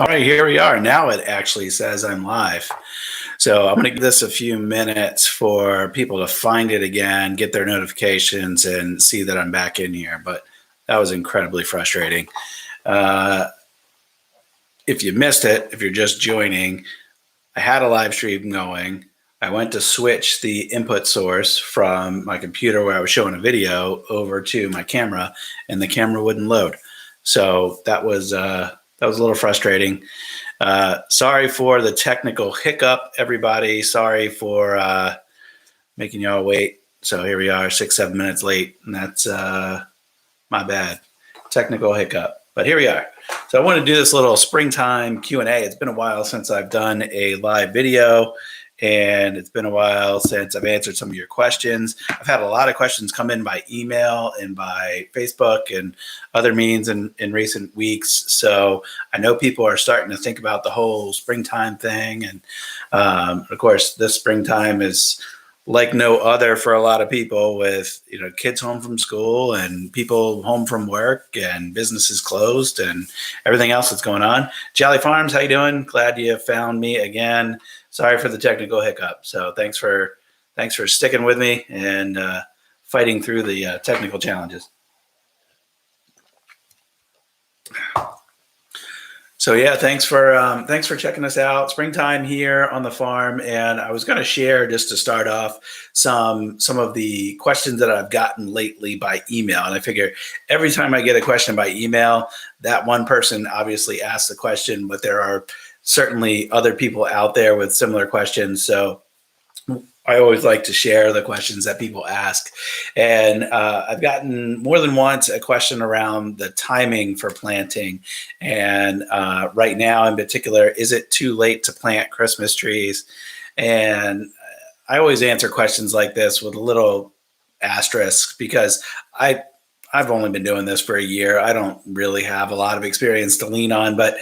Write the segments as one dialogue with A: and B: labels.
A: All right, here we are. Now it actually says I'm live. So I'm going to give this a few minutes for people to find it again, get their notifications, and see that I'm back in here. But that was incredibly frustrating. Uh, if you missed it, if you're just joining, I had a live stream going. I went to switch the input source from my computer where I was showing a video over to my camera, and the camera wouldn't load. So that was a little frustrating. Sorry for the technical hiccup, everybody. Sorry for making y'all wait. So here we are, 6-7 minutes late, and that's my bad. Technical hiccup, but here we are. So I want to do this little springtime Q&A. It's been a while since I've done a live video, and it's been a while since I've answered some of your questions. I've had a lot of questions come in by email and by Facebook and other means in recent weeks. So I know people are starting to think about the whole springtime thing. And of course, this springtime is like no other for a lot of people, with kids home from school and people home from work and businesses closed and everything else that's going on. Jolly Farms, how you doing? Glad you found me again. Sorry for the technical hiccup. So thanks for sticking with me and fighting through the technical challenges. So yeah, thanks for checking us out. Springtime here on the farm, and I was going to share, just to start off, some of the questions that I've gotten lately by email. And I figure every time I get a question by email, that one person obviously asks the question, but there are certainly other people out there with similar questions. So I always like to share the questions that people ask. And I've gotten more than once a question around the timing for planting. And right now in particular, is it too late to plant Christmas trees? And I always answer questions like this with a little asterisk, because I've only been doing this for a year. I don't really have a lot of experience to lean on, but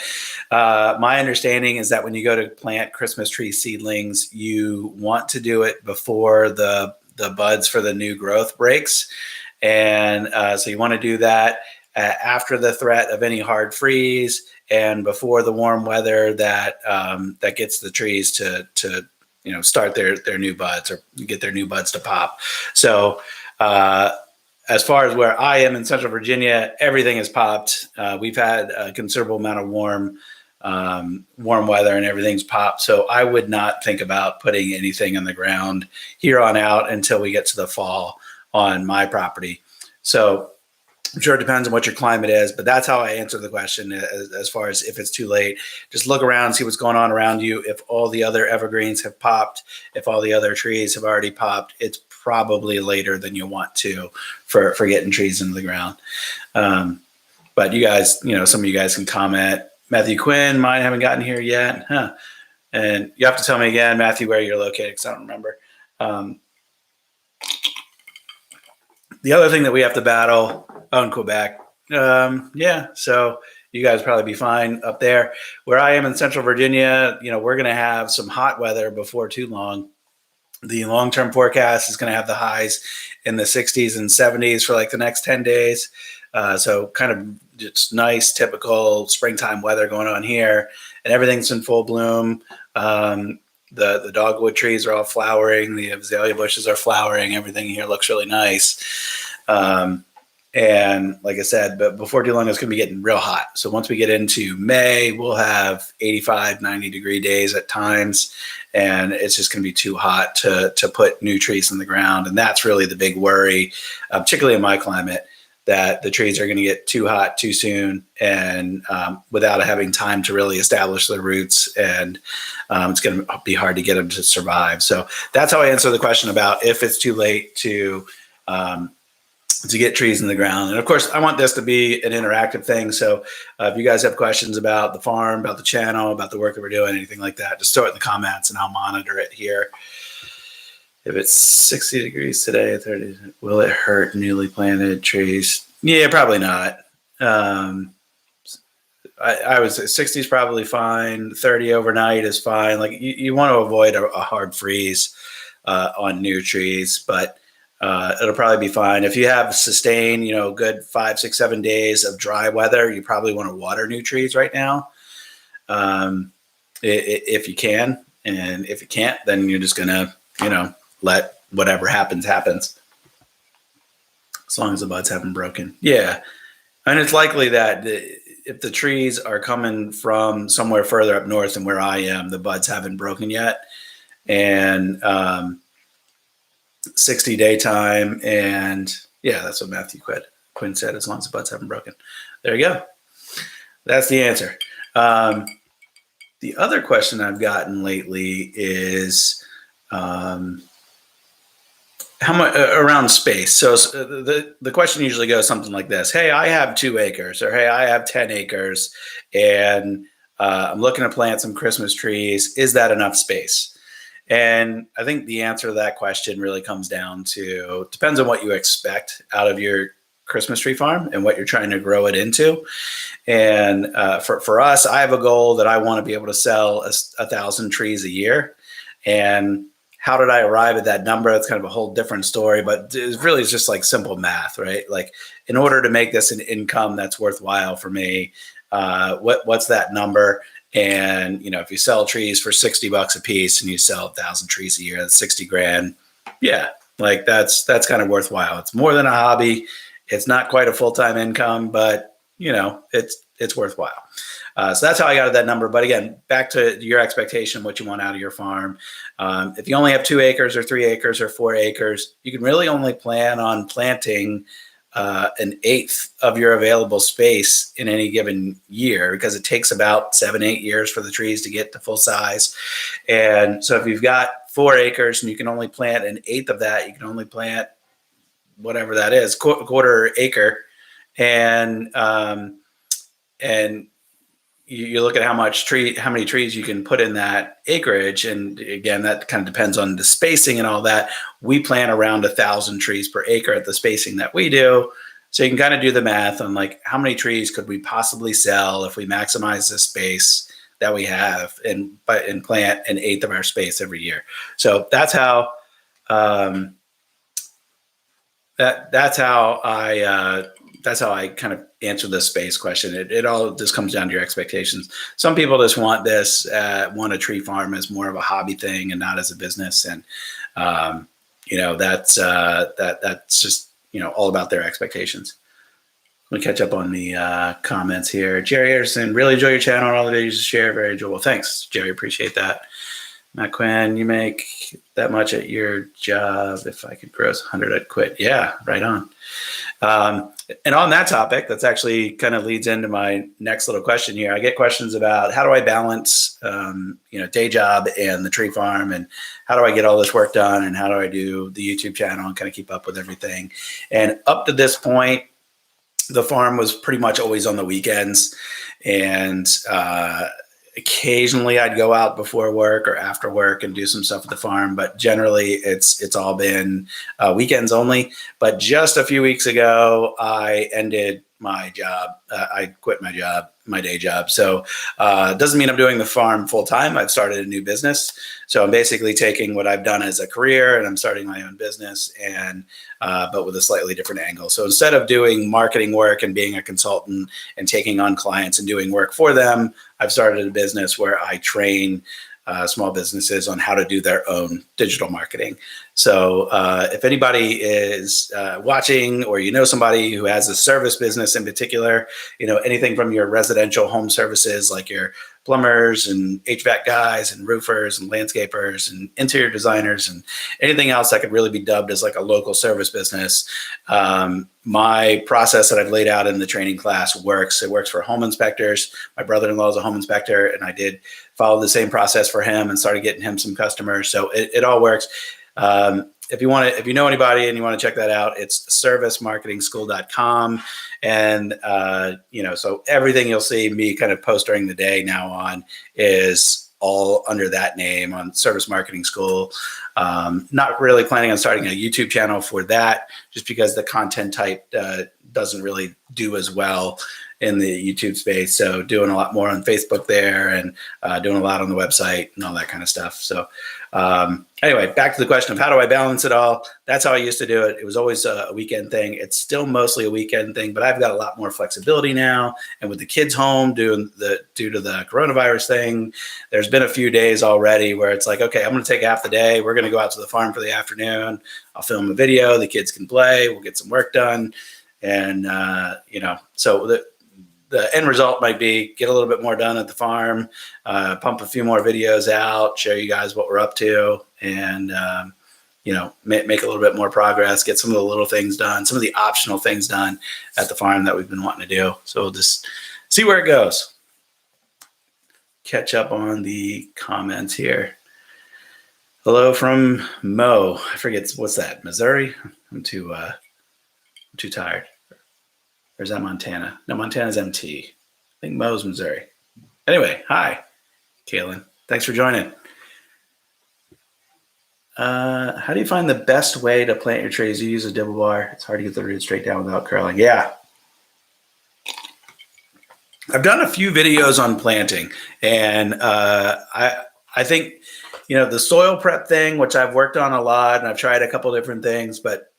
A: my understanding is that when you go to plant Christmas tree seedlings, you want to do it before the buds for the new growth breaks. And so you want to do that after the threat of any hard freeze and before the warm weather that gets the trees to start their new buds, or get their new buds to pop. So as far as where I am in Central Virginia, everything has popped. We've had a considerable amount of warm weather, and everything's popped. So I would not think about putting anything in the ground here on out until we get to the fall on my property. So I'm sure it depends on what your climate is, but that's how I answer the question as far as if it's too late. Just look around, see what's going on around you. If all the other evergreens have popped, if all the other trees have already popped, it's probably later than you want to for getting trees into the ground. But you guys, some of you guys can comment. Matthew Quinn, mine haven't gotten here yet. Huh. And you have to tell me again, Matthew, where you're located, because I don't remember. The other thing that we have to battle in Quebec, so you guys probably be fine up there. Where I am in Central Virginia, we're going to have some hot weather before too long. The long-term forecast is going to have the highs in the 60s and 70s for like the next 10 days. So kind of just nice, typical springtime weather going on here, and everything's in full bloom. The dogwood trees are all flowering. The azalea bushes are flowering. Everything here looks really nice. And like I said, but before too long, it's going to be getting real hot. So once we get into May, we'll have 85, 90 degree days at times, and it's just going to be too hot to put new trees in the ground. And that's really the big worry, particularly in my climate, that the trees are going to get too hot too soon, and without having time to really establish their roots, and it's going to be hard to get them to survive. So that's how I answer the question about if it's too late to get trees in the ground. And of course, I want this to be an interactive thing. So if you guys have questions about the farm, about the channel, about the work that we're doing, anything like that, just throw it in the comments and I'll monitor it here. If it's 60 degrees today, 30, will it hurt newly planted trees? Yeah, probably not. I would say 60 is probably fine. 30 overnight is fine. Like you want to avoid a hard freeze on new trees, but it'll probably be fine. If you have sustained, good 5, 6, 7 days of dry weather, you probably want to water new trees right now. if you can. And if you can't, then you're just going to, let whatever happens. As long as the buds haven't broken. Yeah. And it's likely that if the trees are coming from somewhere further up north than where I am, the buds haven't broken yet. And 60-day time. And yeah, that's what Matthew Quinn said, as long as the buds haven't broken. There you go. That's the answer. The other question I've gotten lately is how much around space. So the question usually goes something like this: hey, I have 2 acres, or hey, I have 10 acres, and I'm looking to plant some Christmas trees. Is that enough space? And I think the answer to that question really comes down to, depends on what you expect out of your Christmas tree farm and what you're trying to grow it into. And for us, I have a goal that I want to be able to sell 1,000 trees a year. And how did I arrive at that number? That's kind of a whole different story, but it's really just like simple math, right? Like, in order to make this an income that's worthwhile for me, what's that number? And, if you sell trees for $60 a piece and you sell 1,000 trees a year, that's 60 grand. Yeah. Like that's kind of worthwhile. It's more than a hobby. It's not quite a full-time income, but it's worthwhile. So that's how I got at that number. But again, back to your expectation, what you want out of your farm. If you only have 2 acres or 3 acres or 4 acres, you can really only plan on planting 1/8 of your available space in any given year, because it takes about 7-8 years for the trees to get to full size. And so if you've got 4 acres and you can only plant 1/8 of that, you can only plant whatever that is, quarter acre. And you look at how many trees you can put in that acreage. And again, that kind of depends on the spacing and all that. We plant around 1,000 trees per acre at the spacing that we do. So you can kind of do the math on like, how many trees could we possibly sell if we maximize the space that we have and plant 1/8 of our space every year. So that's how that's how I kind of answer the space question. It all just comes down to your expectations. Some people just want a tree farm as more of a hobby thing and not as a business. And, that's just, all about their expectations. Let me catch up on the comments here. Jerry Anderson, really enjoy your channel and all the videos you share. Very enjoyable. Thanks, Jerry. Appreciate that. Matt Quinn, you make that much at your job. If I could gross 100, I'd quit. Yeah, right on. And on that topic, that's actually kind of leads into my next little question here. I get questions about how do I balance, day job and the tree farm, and how do I get all this work done, and how do I do the YouTube channel and kind of keep up with everything. And up to this point, the farm was pretty much always on the weekends, and occasionally I'd go out before work or after work and do some stuff at the farm, but generally it's all been weekends only. But just a few weeks ago, I ended my job. I quit my day job. So it doesn't mean I'm doing the farm full time. I've started a new business. So I'm basically taking what I've done as a career and I'm starting my own business, and but with a slightly different angle. So instead of doing marketing work and being a consultant and taking on clients and doing work for them, I've started a business where I train small businesses on how to do their own digital marketing. So if anybody is watching, or somebody who has a service business in particular, anything from your residential home services like your plumbers and HVAC guys and roofers and landscapers and interior designers and anything else that could really be dubbed as like a local service business, my process that I've laid out in the training class works. It works for home inspectors. My brother-in-law is a home inspector, and I did follow the same process for him and started getting him some customers. So it all works. If you know anybody and you want to check that out, it's servicemarketingschool.com. And, so everything you'll see me kind of post during the day now on is all under that name on Service Marketing School. Not really planning on starting a YouTube channel for that, just because the content type doesn't really do as well in the YouTube space. So doing a lot more on Facebook there, and doing a lot on the website and all that kind of stuff. So Anyway, back to the question of how do I balance it all? That's how I used to do it. It was always a weekend thing. It's still mostly a weekend thing, but I've got a lot more flexibility now. And with the kids home due to the coronavirus thing, there's been a few days already where it's like, okay, I'm going to take half the day. We're going to go out to the farm for the afternoon. I'll film a video. The kids can play. We'll get some work done. And, so the end result might be get a little bit more done at the farm, pump a few more videos out, show you guys what we're up to, and make a little bit more progress, get some of the little things done, some of the optional things done at the farm that we've been wanting to do. So we'll just see where it goes. Catch up on the comments here. Hello from Mo. I forget, what's that, Missouri? I'm too tired. Or is that Montana? No, Montana's MT. I think Mo's Missouri. Anyway, hi, Kaylin. Thanks for joining. How do you find the best way to plant your trees? You use a dibble bar. It's hard to get the roots straight down without curling. Yeah. I've done a few videos on planting, and I think, the soil prep thing, which I've worked on a lot, and I've tried a couple different things, but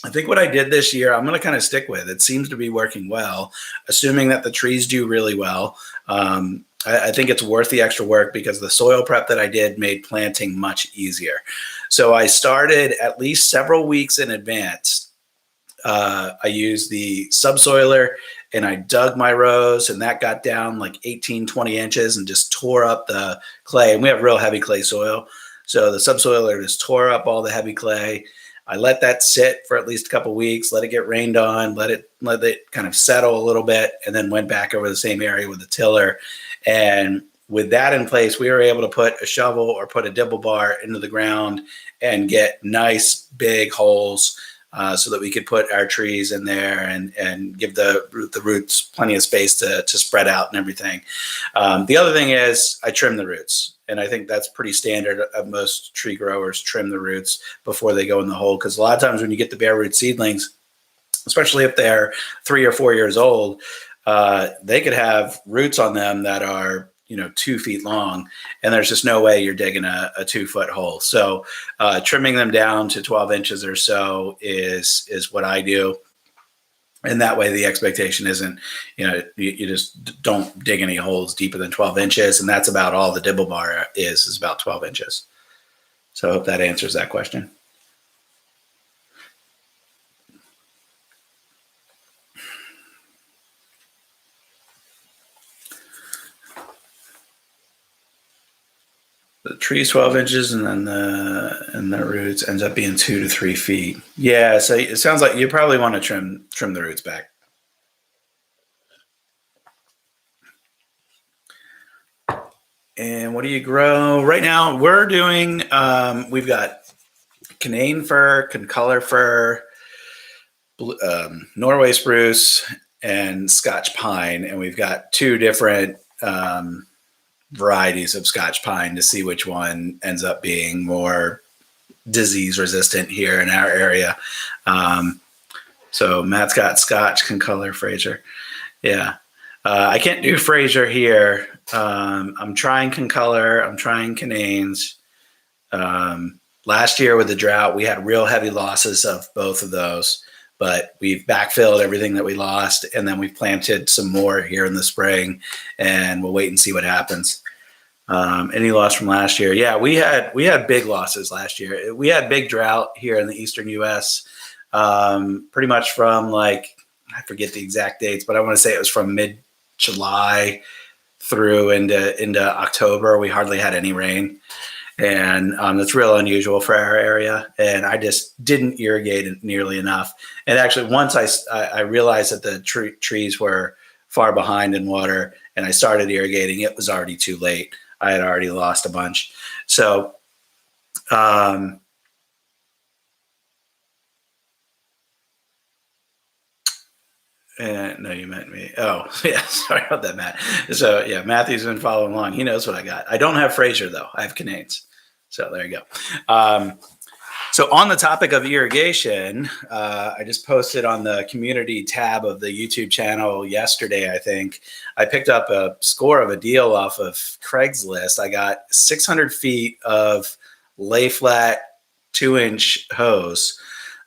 A: I think what I did this year, I'm going to kind of stick with. It seems to be working well, assuming that the trees do really well. I think it's worth the extra work because the soil prep that I did made planting much easier. So I started at least several weeks in advance. I used the subsoiler and I dug my rows, and that got down like 18, 20 inches and just tore up the clay. And we have real heavy clay soil. So the subsoiler just tore up all the heavy clay. I let that sit for at least a couple of weeks, let it get rained on, let it kind of settle a little bit, and then went back over the same area with a tiller. And with that in place, we were able to put a shovel or put a dibble bar into the ground and get nice big holes so that we could put our trees in there and give the roots plenty of space to spread out and everything. The other thing is I trim the roots. And I think that's pretty standard of most tree growers, trim the roots before they go in the hole. Because a lot of times when you get the bare root seedlings, especially if they're 3 or 4 years old, they could have roots on them that are 2 feet long, and there's just no way you're digging a 2-foot hole. So trimming them down to 12 inches or so is what I do. And that way the expectation isn't, you just don't dig any holes deeper than 12 inches. And that's about all the dibble bar is about 12 inches. So I hope that answers that question. The tree's 12 inches, and then the roots ends up being 2 to 3 feet. Yeah, so it sounds like you probably want to trim the roots back. And what do you grow right now? We're doing. We've got Canaan fir, concolor fir, Norway spruce, and Scotch pine, and we've got 2 different varieties of Scotch pine to see which one ends up being more disease resistant here in our area. So Matt's got Scotch, concolor, Fraser. Yeah. I can't do Fraser here. I'm trying concolor. I'm trying Canaans. Last year with the drought, we had real heavy losses of both of those, but we've backfilled everything that we lost, and then we've planted some more here in the spring, and we'll wait and see what happens. Any loss from last year? Yeah, we had big losses last year. We had big drought here in the eastern U.S. Pretty much from I forget the exact dates, but I want to say it was from mid-July through into October. We hardly had any rain. And that's real unusual for our area. And I just didn't irrigate it nearly enough. And actually, once I realized that the trees were far behind in water and I started irrigating, it was already too late. I had already lost a bunch. So, no, you meant me. Oh, yeah. Sorry about that, Matt. So, yeah, Matthew's been following along. He knows what I got. I don't have Fraser, though. I have Canaans. So there you go. So on the topic of irrigation, I just posted on the community tab of the YouTube channel yesterday, I think. I picked up a score of a deal off of Craigslist. I got 600 feet of lay flat 2-inch hose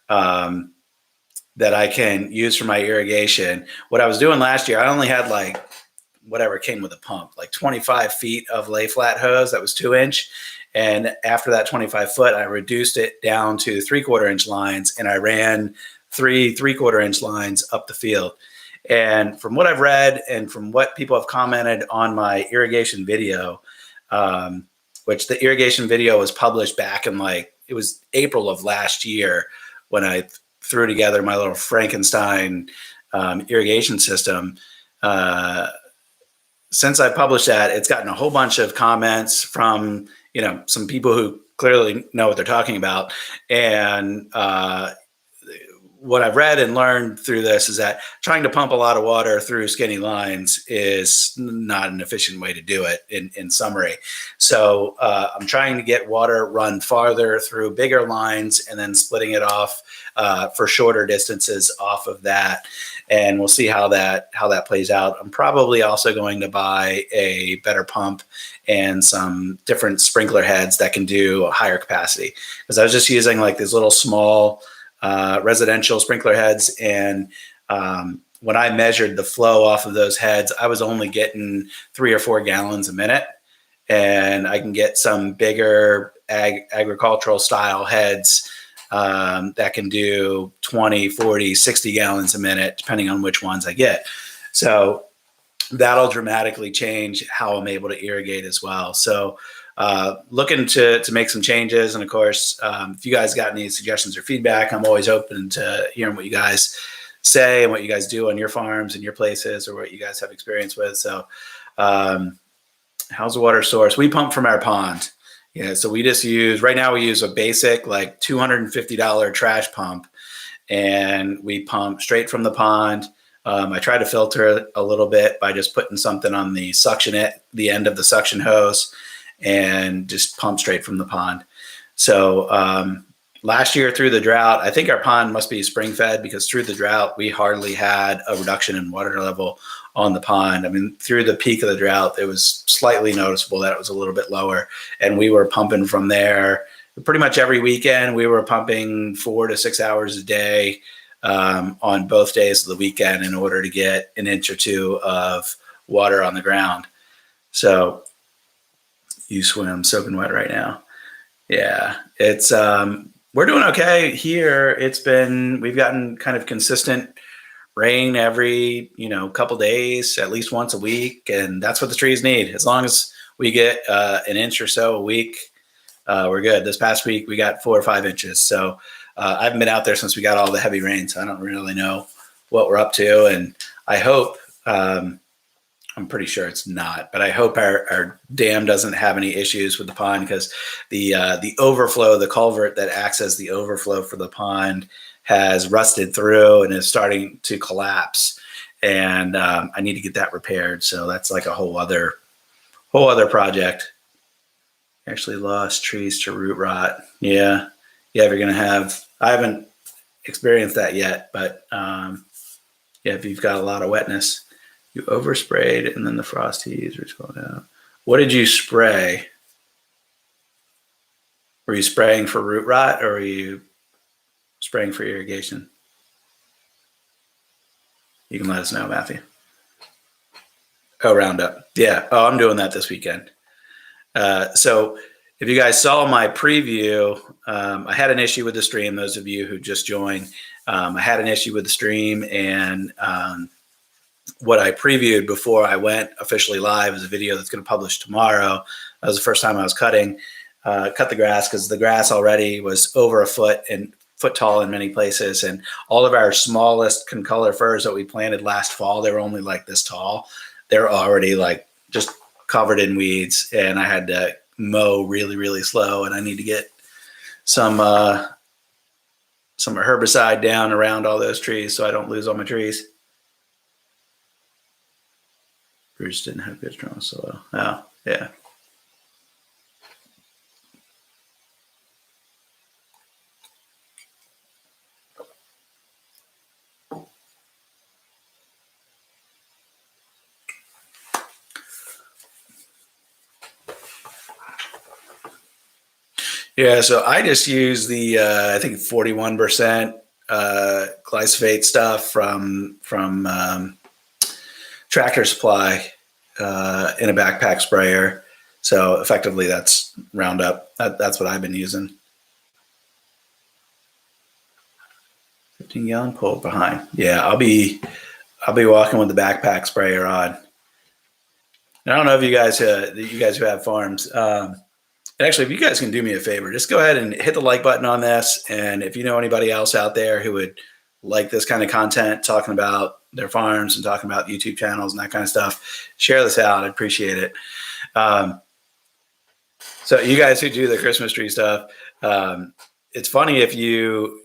A: that I can use for my irrigation. What I was doing last year, I only had like whatever came with a pump, like 25 feet of lay flat hose that was 2-inch. And after that 25 foot, I reduced it down to 3/4 inch lines, and I ran 3/4 inch lines up the field. And from what I've read and from what people have commented on my irrigation video, which the irrigation video was published back in it was April of last year when I threw together my little Frankenstein irrigation system. Since I published that, it's gotten a whole bunch of comments from, some people who clearly know what they're talking about. And what I've read and learned through this is that trying to pump a lot of water through skinny lines is not an efficient way to do it in summary. So I'm trying to get water run farther through bigger lines and then splitting it off for shorter distances off of that. And we'll see how that plays out. I'm probably also going to buy a better pump and some different sprinkler heads that can do a higher capacity, because I was just using like these little small residential sprinkler heads. And when I measured the flow off of those heads, I was only getting 3 or 4 gallons a minute. And I can get some bigger agricultural style heads that can do 20, 40, 60 gallons a minute, depending on which ones I get. So that'll dramatically change how I'm able to irrigate as well. So looking to make some changes. And of course, if you guys got any suggestions or feedback, I'm always open to hearing what you guys say and what you guys do on your farms and your places, or what you guys have experience with. So how's the water source? We pump from our pond. So we just right now we use a basic like $250 trash pump, and we pump straight from the pond. I try to filter it a little bit by just putting something on the suction at the end of the suction hose, and just pump straight from the pond. So last year through the drought, I think our pond must be spring fed, because through the drought, we hardly had a reduction in water level on the pond. I mean, through the peak of the drought, it was slightly noticeable that it was a little bit lower, and we were pumping from there pretty much every weekend. We were pumping 4 to 6 hours a day on both days of the weekend in order to get an inch or two of water on the ground. So you swim soaking wet right now. Yeah, it's we're doing okay here. We've gotten kind of consistent rain every couple days, at least once a week, and that's what the trees need. As long as we get an inch or so a week, we're good. This past week we got 4 or 5 inches. So I haven't been out there since we got all the heavy rain, so I don't really know what we're up to. And I hope, I'm pretty sure it's not, but I hope our dam doesn't have any issues with the pond, because the overflow, the culvert that acts as the overflow for the pond, has rusted through and is starting to collapse. And I need to get that repaired. So that's like a whole other project. Actually lost trees to root rot. Yeah, we're gonna have. I haven't experienced that yet, but if you've got a lot of wetness, you oversprayed and then the frost heaves are going out. What did you spray? Were you spraying for root rot, or were you spraying for irrigation? You can let us know, Matthew. Oh, Roundup. Yeah. Oh, I'm doing that this weekend. So if you guys saw my preview, I had an issue with the stream. Those of you who just joined, I had an issue with the stream, and what I previewed before I went officially live is a video that's going to publish tomorrow. That was the first time I was cut the grass, because the grass already was over a foot tall in many places. And all of our smallest concolor firs that we planted last fall, they were only like this tall. They're already like just covered in weeds, and I had to mow really, really slow. And I need to get some herbicide down around all those trees so I don't lose all my trees. Bruce didn't have good strong soil. Oh, yeah. Yeah, so I just use the I think 41% glyphosate stuff from Tractor Supply in a backpack sprayer. So effectively, that's Roundup. That's what I've been using. 15-gallon pull behind. Yeah, I'll be walking with the backpack sprayer on. And I don't know if you guys who have farms. And actually, if you guys can do me a favor, just go ahead and hit the like button on this. And if you know anybody else out there who would like this kind of content, talking about their farms and talking about YouTube channels and that kind of stuff, share this out. I'd appreciate it. So you guys who do the Christmas tree stuff, it's funny if you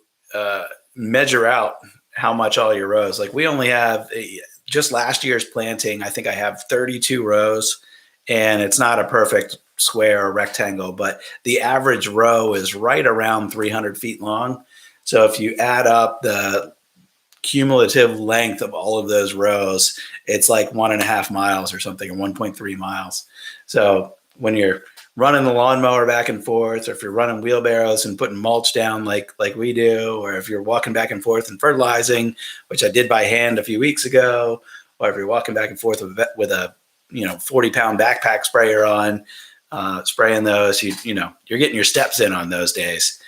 A: measure out how much all your rows. Like we only have just last year's planting. I think I have 32 rows, and it's not a perfect square or rectangle, but the average row is right around 300 feet long. So if you add up the cumulative length of all of those rows, it's like 1.5 miles or something, or 1.3 miles. So when you're running the lawnmower back and forth, or if you're running wheelbarrows and putting mulch down like we do, or if you're walking back and forth and fertilizing, which I did by hand a few weeks ago, or if you're walking back and forth with a 40-pound backpack sprayer on, spraying those, you're getting your steps in on those days,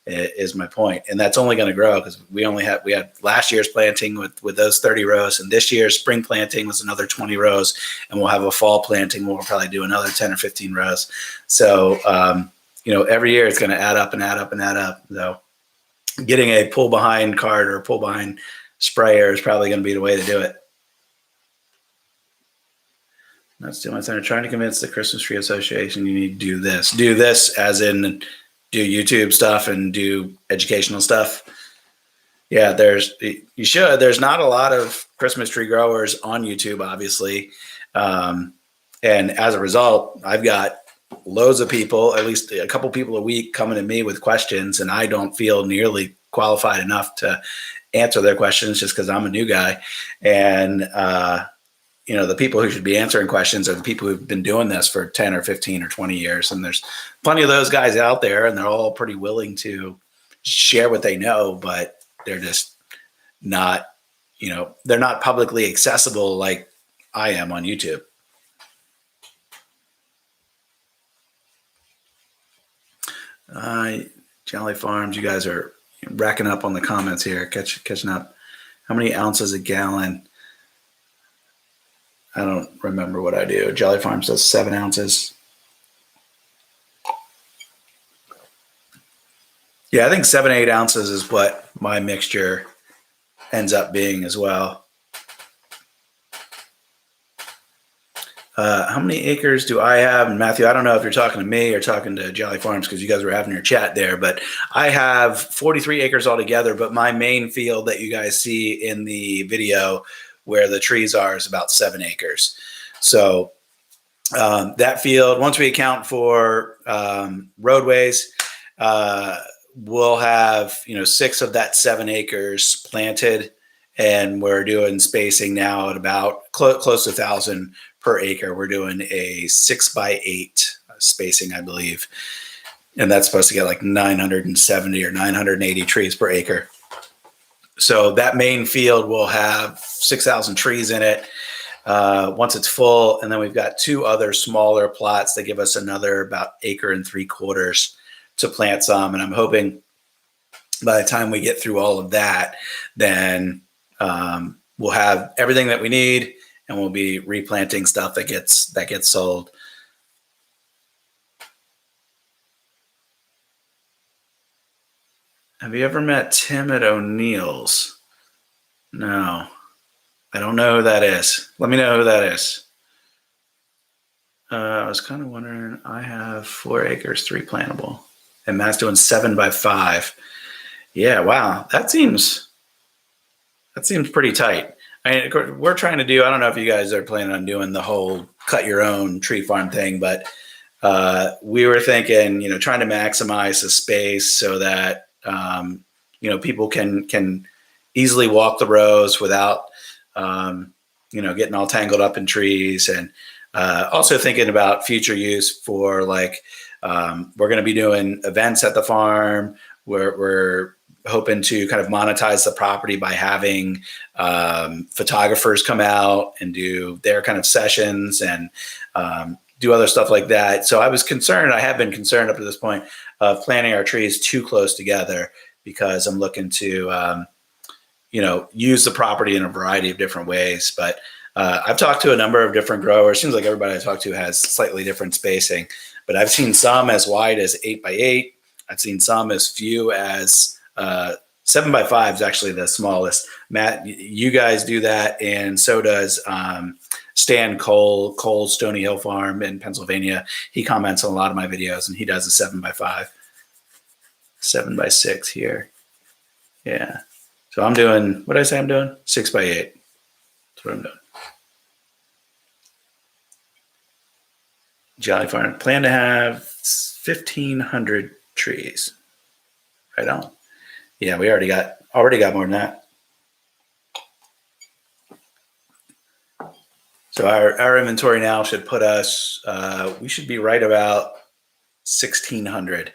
A: is my point. And that's only going to grow because we had last year's planting with those 30 rows, and this year's spring planting was another 20 rows, and we'll have a fall planting where we'll probably do another 10 or 15 rows. So every year it's going to add up and add up and add up. So getting a pull behind cart or a pull behind sprayer is probably going to be the way to do it. That's the only thing. I'm trying to convince the Christmas Tree Association you need to do this. Do this as in do YouTube stuff and do educational stuff. Yeah, there's not a lot of Christmas tree growers on YouTube, obviously. And as a result, I've got loads of people, at least a couple people a week, coming to me with questions, and I don't feel nearly qualified enough to answer their questions just because I'm a new guy. And the people who should be answering questions are the people who've been doing this for 10 or 15 or 20 years. And there's plenty of those guys out there, and they're all pretty willing to share what they know, but they're just not, they're not publicly accessible like I am on YouTube. Jolly Farms, you guys are racking up on the comments here, catching up. How many ounces a gallon? I don't remember what I do. Jolly Farms does 7 ounces. Yeah, I think 7, 8 ounces is what my mixture ends up being as well. How many acres do I have? And Matthew, I don't know if you're talking to me or talking to Jolly Farms because you guys were having your chat there, but I have 43 acres altogether. But my main field that you guys see in the video where the trees are is about 7 acres. So that field, once we account for roadways, we'll have 6 of that 7 acres planted, and we're doing spacing now at about close to 1,000 per acre. We're doing a 6x8 spacing, I believe, and that's supposed to get like 970 or 980 trees per acre. So that main field will have 6,000 trees in it once it's full. And then we've got 2 other smaller plots that give us another about 1.75 acres to plant some. And I'm hoping by the time we get through all of that, then we'll have everything that we need, and we'll be replanting stuff that gets sold. Have you ever met Tim at O'Neill's? No. I don't know who that is. Let me know who that is. I was kind of wondering, I have 4 acres, 3 plantable, and Matt's doing 7x5. Yeah, wow. That seems pretty tight. I mean, of course, we're trying to do, I don't know if you guys are planning on doing the whole cut your own tree farm thing, but we were thinking, trying to maximize the space so that people can easily walk the rows without, getting all tangled up in trees, and also thinking about future use for like We're going to be doing events at the farm. We're hoping to kind of monetize the property by having photographers come out and do their kind of sessions and do other stuff like that. So I have been concerned up to this point of planting our trees too close together, because I'm looking to, use the property in a variety of different ways. But I've talked to a number of different growers. Seems like everybody I talk to has slightly different spacing, but I've seen some as wide as 8x8. I've seen some as few as 7x5 is actually the smallest. Matt, you guys do that, and so does Stan Cole's Stony Hill Farm in Pennsylvania. He comments on a lot of my videos, and he does a 7x5, 7x6 here. Yeah. So I'm doing, what did I say I'm doing? 6x8. That's what I'm doing. Jolly Farm. Plan to have 1,500 trees. Right on. Yeah, we already got more than that. So our inventory now should put us, we should be right about 1,600.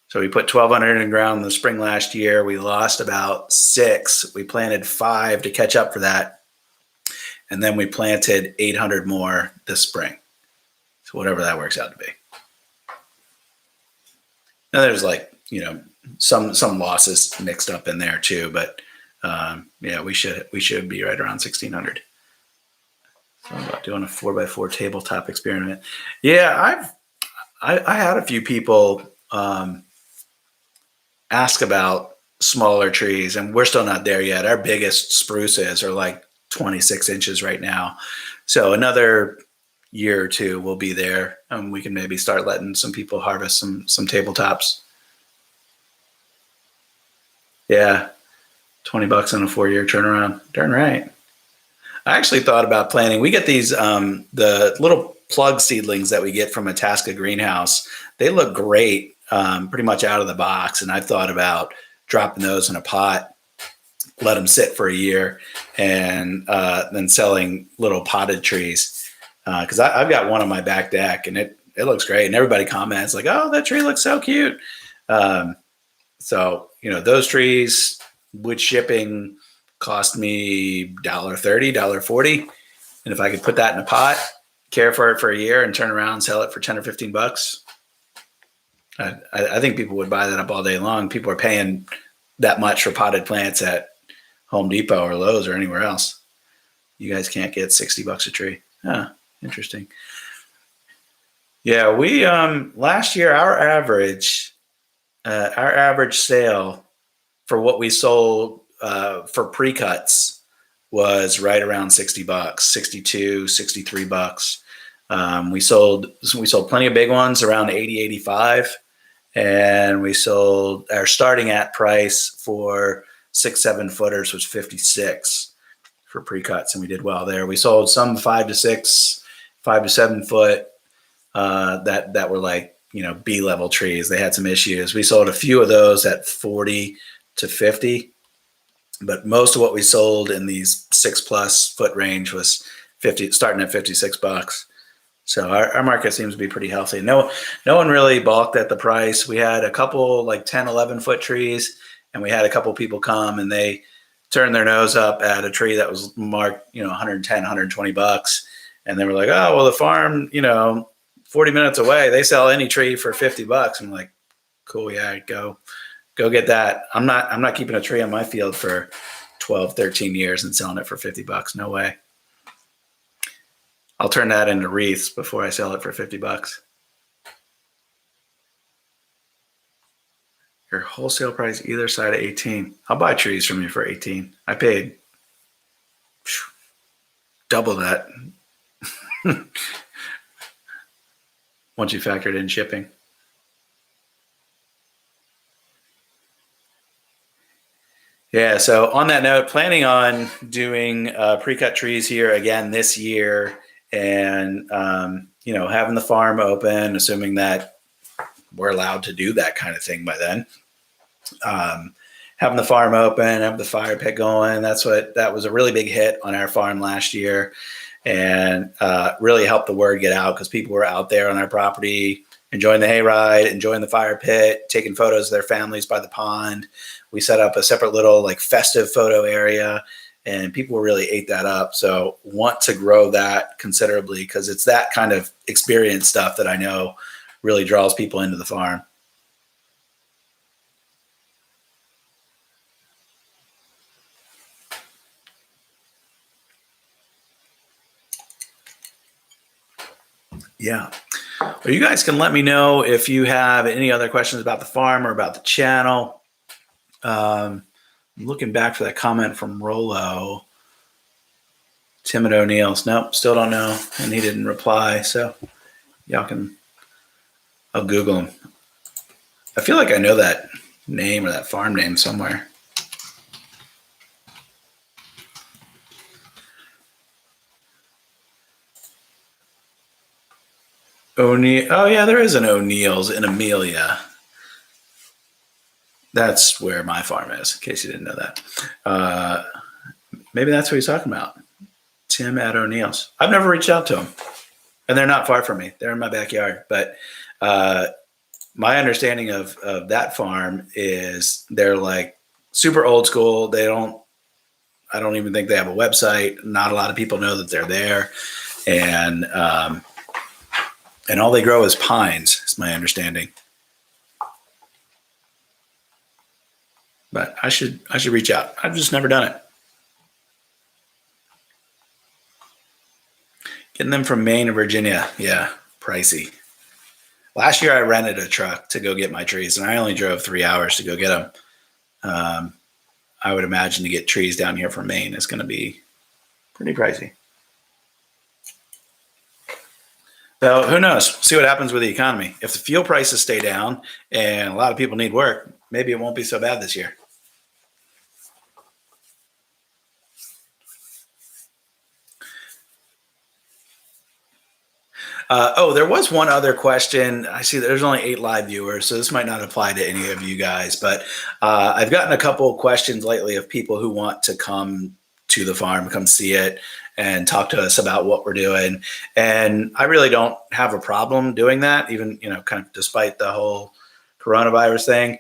A: So we put 1,200 in the ground in the spring last year. We lost about 6. We planted 5 to catch up for that. And then we planted 800 more this spring. So whatever that works out to be. Now there's some losses mixed up in there too, but we should be right around 1,600. So I'm about doing a 4x4 tabletop experiment. Yeah, I had a few people ask about smaller trees, and we're still not there yet. Our biggest spruces are like 26 inches right now. So another year or two we'll be there, and we can maybe start letting some people harvest some tabletops. Yeah, $20 on a 4-year turnaround. Darn right. I actually thought about planting. We get these the little plug seedlings that we get from Itasca Greenhouse. They look great, pretty much out of the box, and I've thought about dropping those in a pot, let them sit for a year, and then selling little potted trees. Because I've got one on my back deck, and it looks great, and everybody comments like, "Oh, that tree looks so cute." So those trees with shipping cost me $1.30, $1.40, and if I could put that in a pot, care for it for a year, and turn around and sell it for $10 or $15, I think people would buy that up all day long. People are paying that much for potted plants at Home Depot or Lowe's or anywhere else. You guys can't get $60 a tree. Interesting. Yeah, we last year our average sale for what we sold for pre-cuts was right around $60, $62, $63. We sold plenty of big ones around 80, 85. And we sold our starting at price for 6-7 footers was 56 for pre-cuts, and we did well there. We sold some 5 to 6, 5 to 7 foot that were like B level trees. They had some issues. We sold a few of those at 40 to 50, but most of what we sold in these 6+ foot range was 50, starting at $56. So our market seems to be pretty healthy. No one really balked at the price. We had a couple like 10, 11 foot trees, and we had a couple people come and they turned their nose up at a tree that was marked, $110, $120. And they were like, "Oh, well, the farm, 40 minutes away, they sell any tree for $50. I'm like, cool. Yeah, go get that. I'm not keeping a tree on my field for 12, 13 years and selling it for $50. No way. I'll turn that into wreaths before I sell it for $50. Your wholesale price either side of 18. I'll buy trees from you for 18. I paid double that once you factored in shipping. Yeah, so on that note, planning on doing pre-cut trees here again this year, and having the farm open, assuming that we're allowed to do that kind of thing by then. Having the farm open, have the fire pit going. That was a really big hit on our farm last year, and really helped the word get out because people were out there on our property enjoying the hayride, enjoying the fire pit, taking photos of their families by the pond. We set up a separate little like festive photo area, and people really ate that up. So want to grow that considerably because it's that kind of experience stuff that I know really draws people into the farm. Yeah. Well, you guys can let me know if you have any other questions about the farm or about the channel. I'm looking back for that comment from Rollo. Tim at O'Neill's. Nope, still don't know. And he didn't reply. So y'all can, I'll Google him. I feel like I know that name or that farm name somewhere. O'Neill. Oh, yeah, there is an O'Neill's in Amelia. That's where my farm is, in case you didn't know that. Maybe that's what he's talking about. Tim at O'Neill's. I've never reached out to him, and they're not far from me. They're in my backyard. But my understanding of that farm is they're like super old school. I don't even think they have a website. Not a lot of people know that they're there. And all they grow is pines, is my understanding. But I should reach out. I've just never done it. Getting them from Maine to Virginia, yeah, pricey. Last year I rented a truck to go get my trees, and I only drove 3 hours to go get them. I would imagine to get trees down here from Maine is going to be pretty pricey. So who knows? See what happens with the economy. If the fuel prices stay down and a lot of people need work, maybe it won't be so bad this year. There was one other question. I see there's only 8 live viewers, so this might not apply to any of you guys, but I've gotten a couple of questions lately of people who want to come to the farm, come see it, and talk to us about what we're doing. And I really don't have a problem doing that, even, kind of despite the whole coronavirus thing.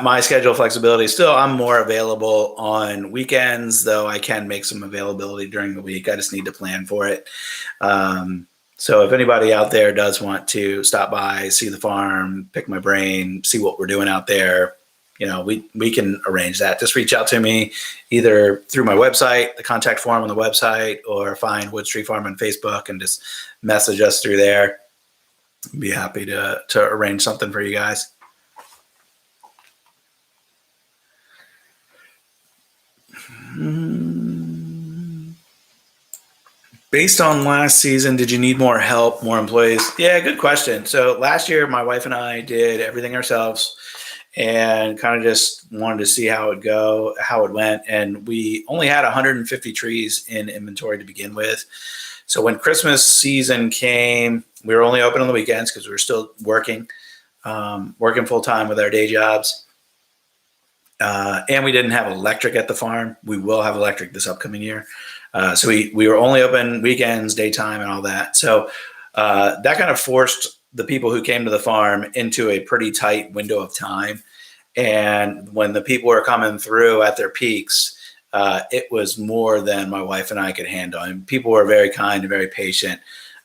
A: My schedule flexibility still, I'm more available on weekends, though I can make some availability during the week. I just need to plan for it. So if anybody out there does want to stop by, see the farm, pick my brain, see what we're doing out there, we can arrange that. Just reach out to me either through my website, the contact form on the website, or find Wood Street Farm on Facebook and just message us through there. I'd be happy to arrange something for you guys. Based on last season, did you need more help, more employees? Yeah, good question. So last year, my wife and I did everything ourselves and kind of just wanted to see how it went. And we only had 150 trees in inventory to begin with. So when Christmas season came, we were only open on the weekends because we were still working full time with our day jobs. And we didn't have electric at the farm. We will have electric this upcoming year. So we were only open weekends, daytime, and all that. So that kind of forced the people who came to the farm into a pretty tight window of time. And when the people were coming through at their peaks, it was more than my wife and I could handle. And people were very kind and very patient.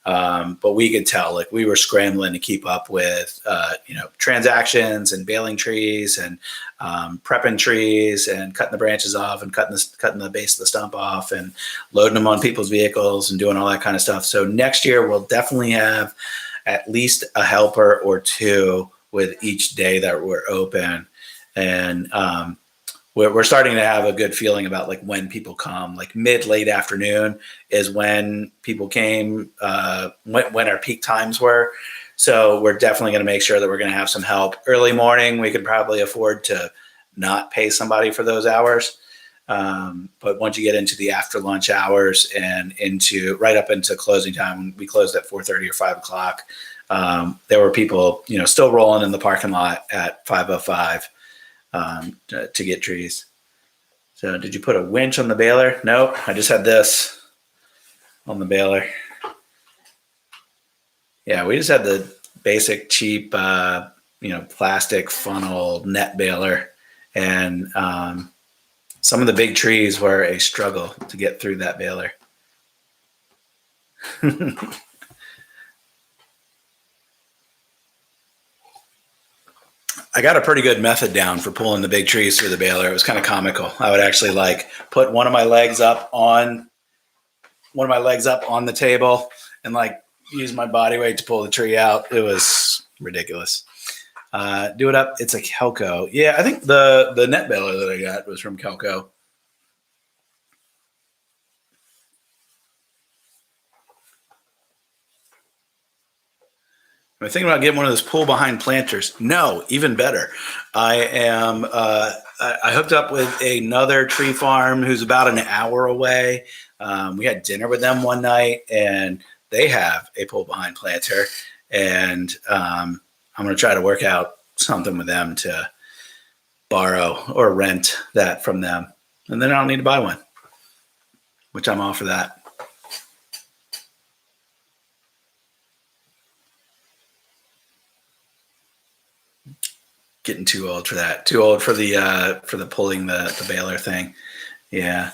A: But we could tell, like, we were scrambling to keep up with, transactions and baling trees and prepping trees and cutting the branches off and cutting the base of the stump off and loading them on people's vehicles and doing all that kind of stuff. So next year we'll definitely have at least a helper or two with each day that we're open. And we're starting to have a good feeling about like when people come. Like late afternoon is when people came, when our peak times were. So we're definitely going to make sure that we're going to have some help. Early morning, we could probably afford to not pay somebody for those hours. But once you get into the after lunch hours and right up into closing time, we closed at 4:30 or 5 o'clock. There were people, still rolling in the parking lot at 5:05 to get trees. So did you put a winch on the baler? No, I just had this. on the baler. Yeah, we just had the basic cheap, plastic funnel net baler, and some of the big trees were a struggle to get through that baler. I got a pretty good method down for pulling the big trees through the baler. It was kind of comical. I would actually put one of my legs up on the table and use my body weight to pull the tree out. It was ridiculous. Do it up. It's a Kelco. Yeah, I think the net baler that I got was from Kelco. Am I thinking about getting one of those pull behind planters? No, even better. I am. I hooked up with another tree farm who's about an hour away. We had dinner with them one night, and they have a pull behind planter. And I'm going to try to work out something with them to borrow or rent that from them, and then I don't need to buy one, which I'm all for that. Getting too old for that. Too old for the pulling the baler thing. Yeah,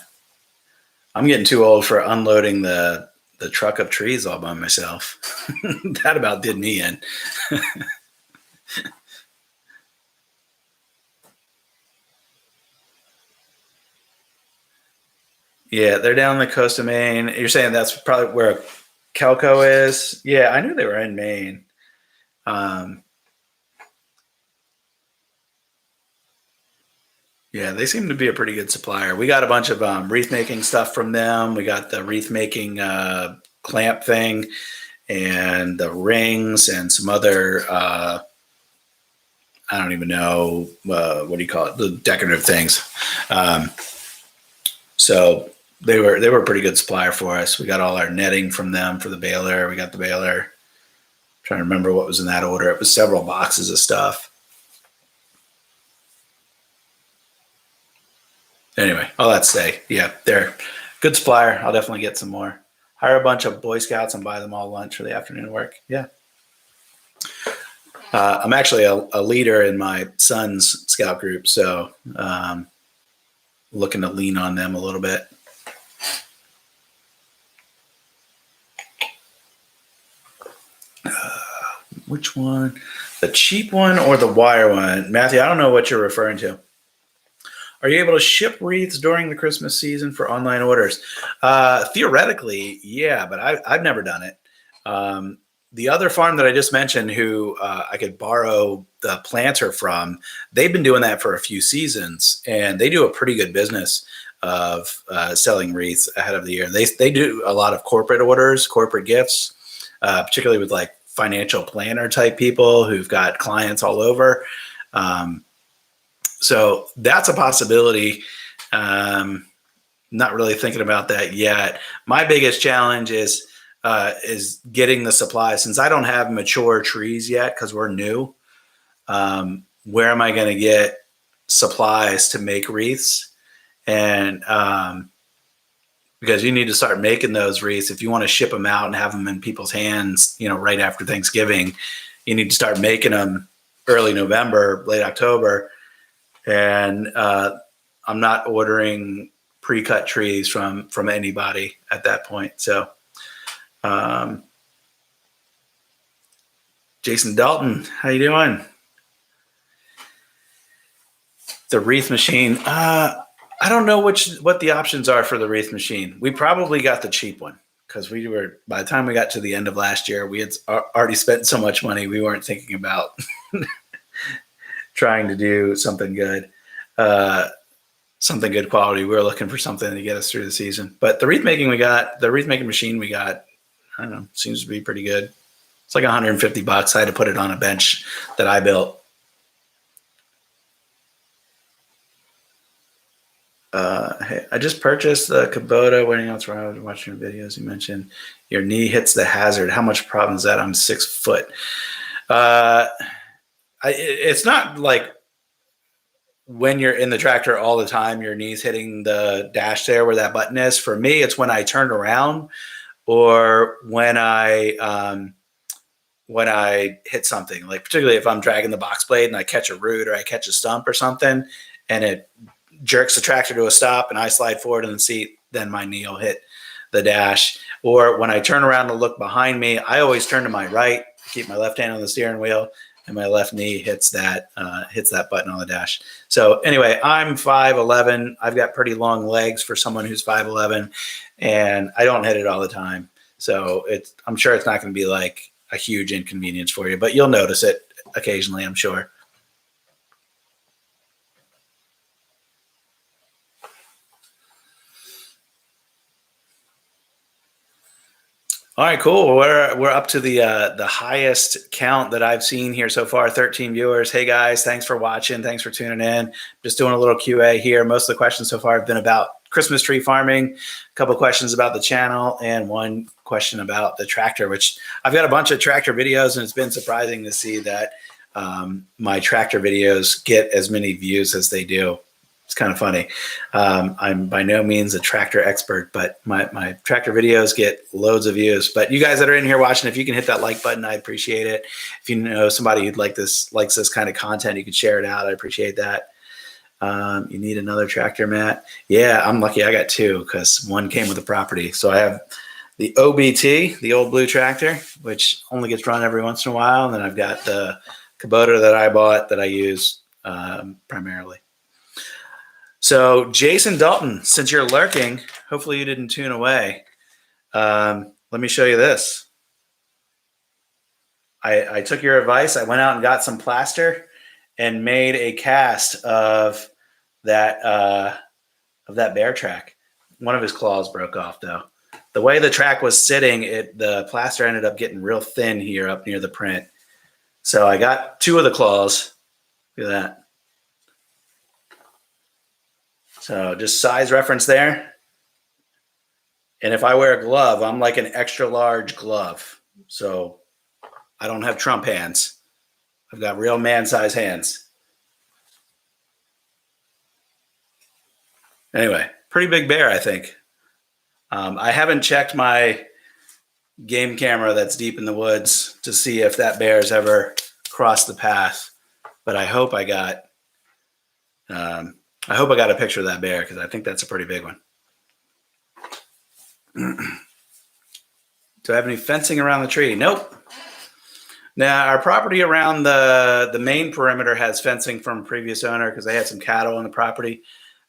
A: I'm getting too old for unloading the truck of trees all by myself. That about did me in. Yeah, they're down the coast of Maine. You're saying that's probably where Kelco is? Yeah, I knew they were in Maine. Yeah, they seem to be a pretty good supplier. We got a bunch of wreath making stuff from them. We got the wreath making clamp thing and the rings and some other, I don't even know, what do you call it? The decorative things. So they were a pretty good supplier for us. We got all our netting from them for the baler. We got the baler. I'm trying to remember what was in that order. It was several boxes of stuff. Anyway, all that to say, yeah, they're a good supplier. I'll definitely get some more. Hire a bunch of Boy Scouts and buy them all lunch for the afternoon work. Yeah. I'm actually a leader in my son's scout group, so looking to lean on them a little bit. Which one? The cheap one or the wire one? Matthew, I don't know what you're referring to. Are you able to ship wreaths during the Christmas season for online orders? Theoretically, yeah, but I've never done it. The other farm that I just mentioned, who I could borrow the planter from, they've been doing that for a few seasons, and they do a pretty good business of selling wreaths ahead of the year. They do a lot of corporate orders, corporate gifts, particularly with financial planner type people who've got clients all over. So that's a possibility. Not really thinking about that yet. My biggest challenge is getting the supply. Since I don't have mature trees yet because we're new, where am I going to get supplies to make wreaths? And because you need to start making those wreaths if you want to ship them out and have them in people's hands, right after Thanksgiving. You need to start making them early November, late October. And I'm not ordering pre-cut trees from anybody at that point. So, Jason Dalton, how you doing? The wreath machine. I don't know what the options are for the wreath machine. We probably got the cheap one because by the time we got to the end of last year, we had already spent so much money. We weren't thinking about trying to do something good. Something good quality. We were looking for something to get us through the season. But the wreath making machine we got, I don't know, seems to be pretty good. It's like $150. I had to put it on a bench that I built. Hey, I just purchased the Kubota. Waiting else wrong. I was watching your videos. You mentioned your knee hits the hazard. How much problem is that? I'm 6 foot. It's not like when you're in the tractor all the time, your knees hitting the dash there where that button is. For me, it's when I turn around or when I hit something, like particularly if I'm dragging the box blade and I catch a root or I catch a stump or something, and it jerks the tractor to a stop and I slide forward in the seat, then my knee will hit the dash. Or when I turn around to look behind me, I always turn to my right, keep my left hand on the steering wheel, and my left knee hits that button on the dash. So anyway, I'm 5'11". I've got pretty long legs for someone who's 5'11", and I don't hit it all the time. So I'm sure it's not going to be like a huge inconvenience for you, but you'll notice it occasionally, I'm sure. All right, cool. We're up to the highest count that I've seen here so far, 13 viewers. Hey guys, thanks for watching. Thanks for tuning in. Just doing a little QA here. Most of the questions so far have been about Christmas tree farming, a couple of questions about the channel, and one question about the tractor, which I've got a bunch of tractor videos, and it's been surprising to see that my tractor videos get as many views as they do. It's kind of funny. I'm by no means a tractor expert, but my tractor videos get loads of views. But you guys that are in here watching, if you can hit that like button, I appreciate it. If you know somebody who'd likes this kind of content, you can share it out. I appreciate that. You need another tractor, Matt? Yeah, I'm lucky I got two because one came with the property. So I have the OBT, the old blue tractor, which only gets run every once in a while. And then I've got the Kubota that I bought that I use primarily. So Jason Dalton, since you're lurking, hopefully you didn't tune away. Let me show you this. I took your advice. I went out and got some plaster and made a cast of that bear track. One of his claws broke off though. The way the track was sitting, the plaster ended up getting real thin here up near the print. So I got two of the claws. Look at that. So just size reference there. And if I wear a glove, I'm like an extra large glove. So I don't have Trump hands. I've got real man-size hands. Anyway, pretty big bear, I think. I haven't checked my game camera that's deep in the woods to see if that bear's ever crossed the path. But I hope I got a picture of that bear because I think that's a pretty big one. Do I have any fencing around the tree? Nope. Now, our property around the main perimeter has fencing from a previous owner because they had some cattle on the property.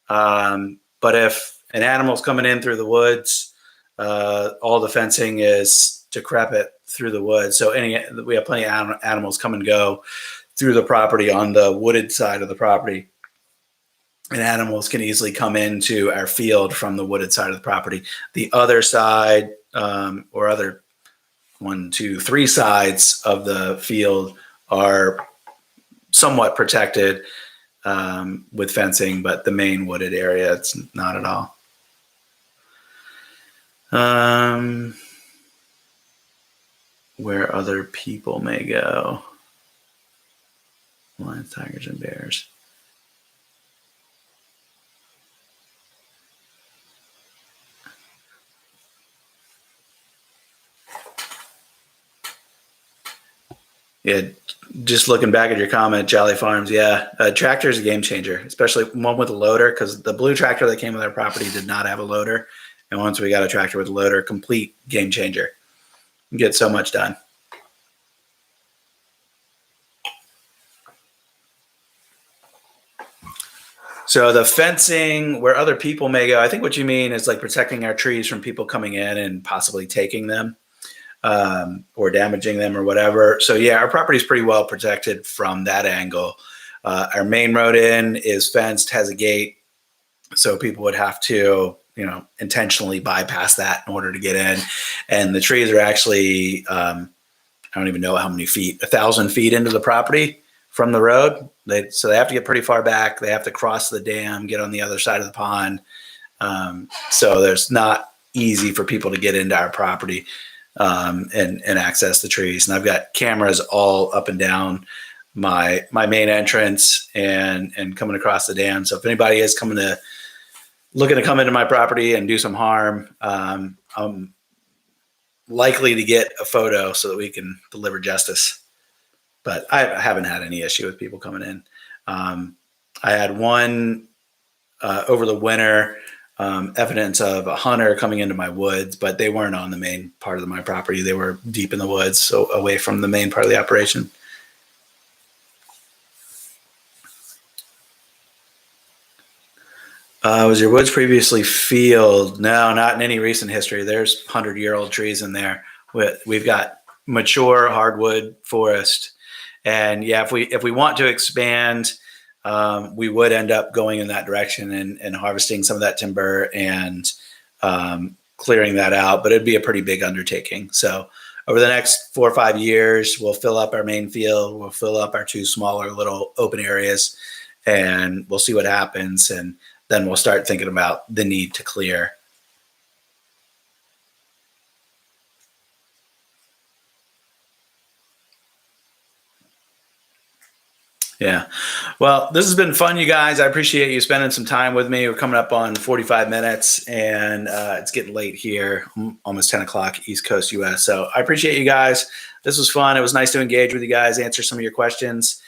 A: But if an animal's coming in through the woods, all the fencing is decrepit through the woods. So we have plenty of animals come and go through the property on the wooded side of the property. And animals can easily come into our field from the wooded side of the property. The other side, or other 1, 2, 3 sides of the field are somewhat protected with fencing, but the main wooded area, it's not at all. Where other people may go. Lions, tigers, and bears. Yeah, just looking back at your comment, Jolly Farms. Yeah, tractor is a game changer, especially one with a loader, because the blue tractor that came with our property did not have a loader. And once we got a tractor with a loader, complete game changer. You get so much done. So the fencing where other people may go, I think what you mean is like protecting our trees from people coming in and possibly taking them. Or damaging them or whatever. So yeah, our property is pretty well protected from that angle. Our main road in is fenced, has a gate. So people would have to, intentionally bypass that in order to get in. And the trees are actually, I don't even know how many feet, 1,000 feet into the property from the road. So they have to get pretty far back. They have to cross the dam, get on the other side of the pond. So there's not easy for people to get into our property. And access the trees. And I've got cameras all up and down my main entrance and coming across the dam. So if anybody is looking to come into my property and do some harm, I'm likely to get a photo so that we can deliver justice. But I haven't had any issue with people coming in. I had one over the winter, evidence of a hunter coming into my woods, but they weren't on the main part of my property. They were deep in the woods, so away from the main part of the operation. Was your woods previously field? No, not in any recent history. There's 100-year-old trees in there. We've got mature hardwood forest, and yeah, if we want to expand, we would end up going in that direction and harvesting some of that timber and clearing that out. But it'd be a pretty big undertaking. So over the next 4 or 5 years, we'll fill up our main field. We'll fill up our 2 smaller little open areas, and we'll see what happens. And then we'll start thinking about the need to clear. Yeah. Well, this has been fun, you guys. I appreciate you spending some time with me. We're coming up on 45 minutes, and it's getting late here, almost 10 o'clock East Coast US. So I appreciate you guys. This was fun. It was nice to engage with you guys, answer some of your questions.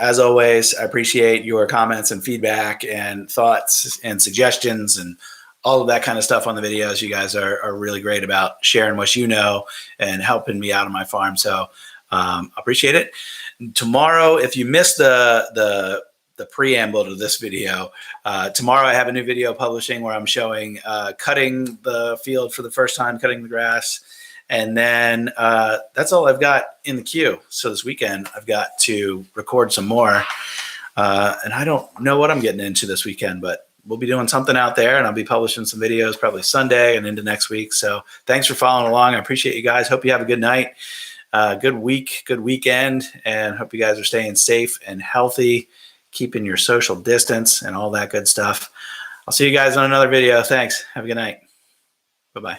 A: As always, I appreciate your comments and feedback and thoughts and suggestions and all of that kind of stuff on the videos. You guys are really great about sharing what you know and helping me out on my farm. So appreciate it. Tomorrow, if you missed the preamble to this video, tomorrow I have a new video publishing where I'm showing cutting the field for the first time, cutting the grass. And then that's all I've got in the queue. So this weekend, I've got to record some more. And I don't know what I'm getting into this weekend, but we'll be doing something out there, and I'll be publishing some videos probably Sunday and into next week. So thanks for following along. I appreciate you guys. Hope you have a good night, good week, good weekend, and hope you guys are staying safe and healthy, keeping your social distance and all that good stuff. I'll see you guys on another video. Thanks. Have a good night. Bye-bye.